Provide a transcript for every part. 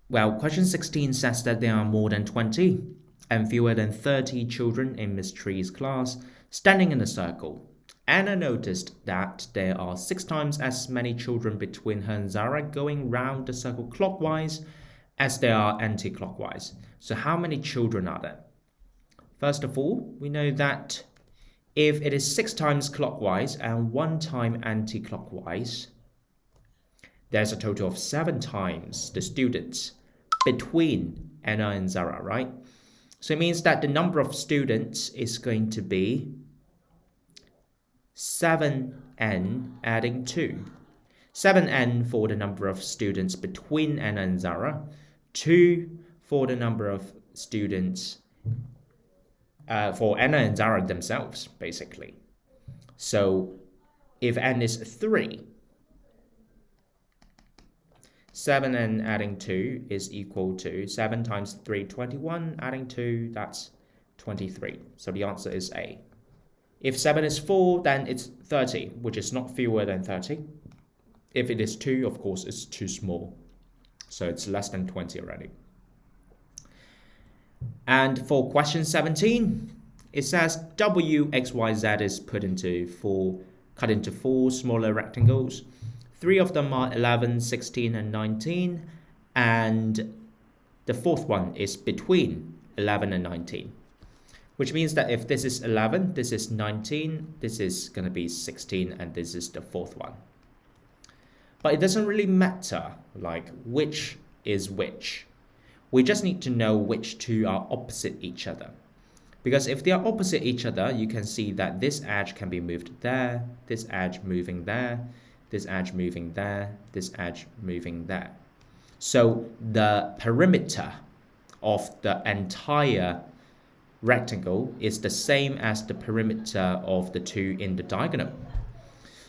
Well, question 16 says that there are more than 20 and fewer than 30 children in Miss Tree's class standing in a circle. Anna noticed that there are 6 times as many children between her and Zara going round the circle clockwise as there are anti-clockwise. So how many children are there? First of all, we know that if it is 6 times clockwise and 1 time anti-clockwise, there's a total of 7 times the students between Anna and Zara, right? So it means that the number of students is going to be 7n adding 2. 7n for the number of students between Anna and Zara, 2 for the number of students for Anna and Zara themselves, basically. So if n is 3, 7n adding 2 is equal to 7 times 3, 21, adding 2, that's 23. So the answer is A. If 7 is 4, then it's 30, which is not fewer than 30. If it is 2, of course, it's too small. So it's less than 20 already. And for question 17, it says W, X, Y, Z is cut into 4 smaller rectangles. 3 of them are 11, 16, and 19, and the fourth one is between 11 and 19, which means that if this is 11, this is 19, this is going to be 16, and this is the fourth one. But it doesn't really matter, like, which is which. We just need to know which two are opposite each other. Because if they are opposite each other, you can see that this edge can be moved there, this edge moving there, this edge moving there, this edge moving there. So the perimeter of the entire rectangle is the same as the perimeter of the two in the diagonal.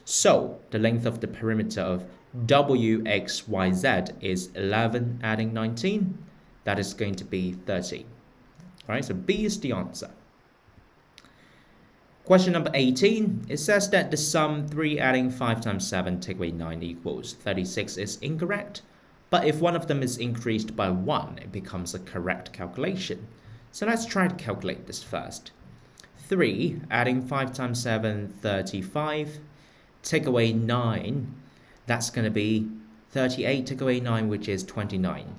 So the length of the perimeter of WXYZ is 11 adding 19. That is going to be 30. All right, so B is the answer. Question number 18, it says that the sum 3 adding 5 times 7 take away 9 equals 36 is incorrect, but if one of them is increased by 1, it becomes a correct calculation. So let's try to calculate this first. 3 adding 5 times 7, 35, take away 9, that's going to be 38, take away 9, which is 29.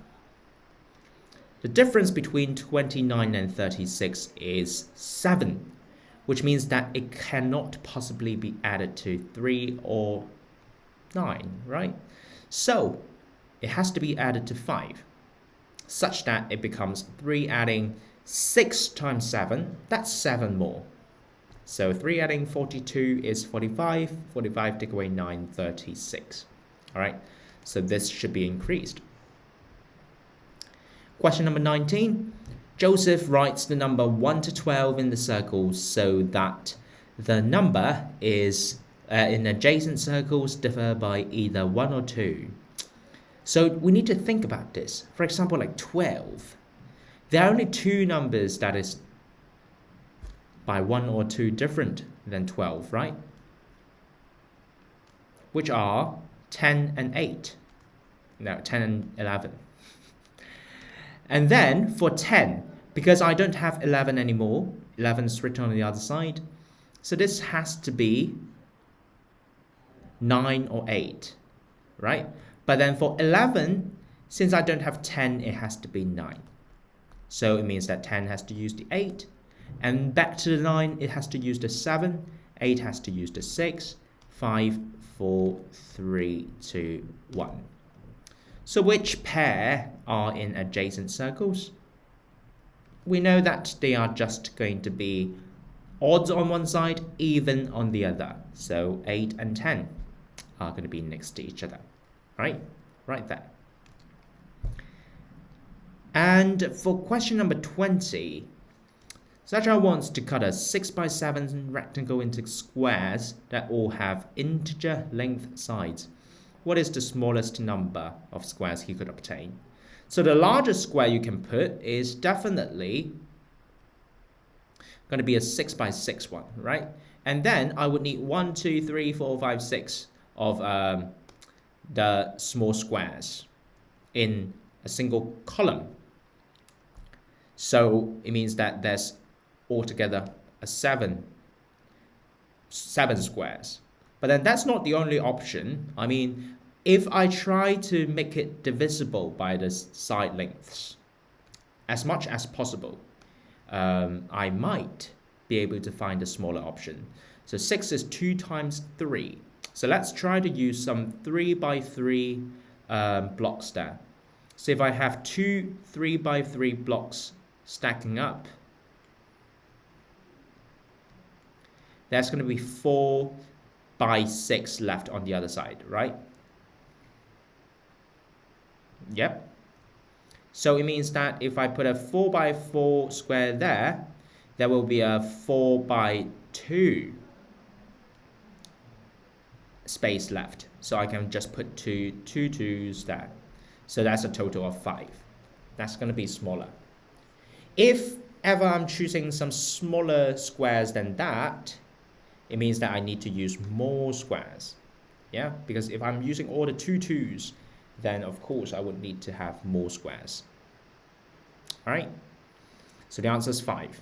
The difference between 29 and 36 is 7, which means that it cannot possibly be added to 3 or 9, right? So it has to be added to 5, such that it becomes 3 adding 6 times 7, that's 7 more. So 3 adding 42 is 45, 45 take away 9, 36. All right, so this should be increased. Question number 19. Joseph writes the number 1 to 12 in the circle so that the number is in adjacent circles differ by either 1 or 2. So we need to think about this. For example, like 12. There are only 2 numbers that is by 1 or 2 different than 12, right? Which are 10 and 8. No, 10 and 11. And then for 10, because I don't have 11 anymore, 11 is written on the other side, so this has to be 9 or 8, right? But then for 11, since I don't have 10, it has to be 9. So it means that 10 has to use the 8, and back to the 9, it has to use the 7, 8 has to use the 6, 5, 4, 3, 2, 1. So which pair are in adjacent circles? We know that they are just going to be odds on one side, even on the other. So 8 and 10 are going to be next to each other, right? Right there. And for question number 20, Sasha wants to cut a 6x7 rectangle into squares that all have integer length sides. What is the smallest number of squares he could obtain? So the largest square you can put is definitely going to be a 6x6 one, right? And then I would need 1, 2, 3, 4, 5, 6 of the small squares in a single column. So it means that there's altogether a seven squares. But then that's not the only option. I mean, if I try to make it divisible by the side lengths as much as possible, I might be able to find a smaller option. So 6 is 2 times 3. So let's try to use some 3 by 3 blocks there. So if I have two 3 by 3 blocks stacking up, there's going to be 4 by 6 left on the other side, right? Yep. So it means that if I put a 4 by 4 square there, there will be a 4 by 2 space left. So I can just put two 2s there. So that's a total of 5. That's going to be smaller. If ever I'm choosing some smaller squares than that, it means that I need to use more squares. Yeah, because if I'm using all the 2s, then of course I would need to have more squares. All right, so the answer is 5.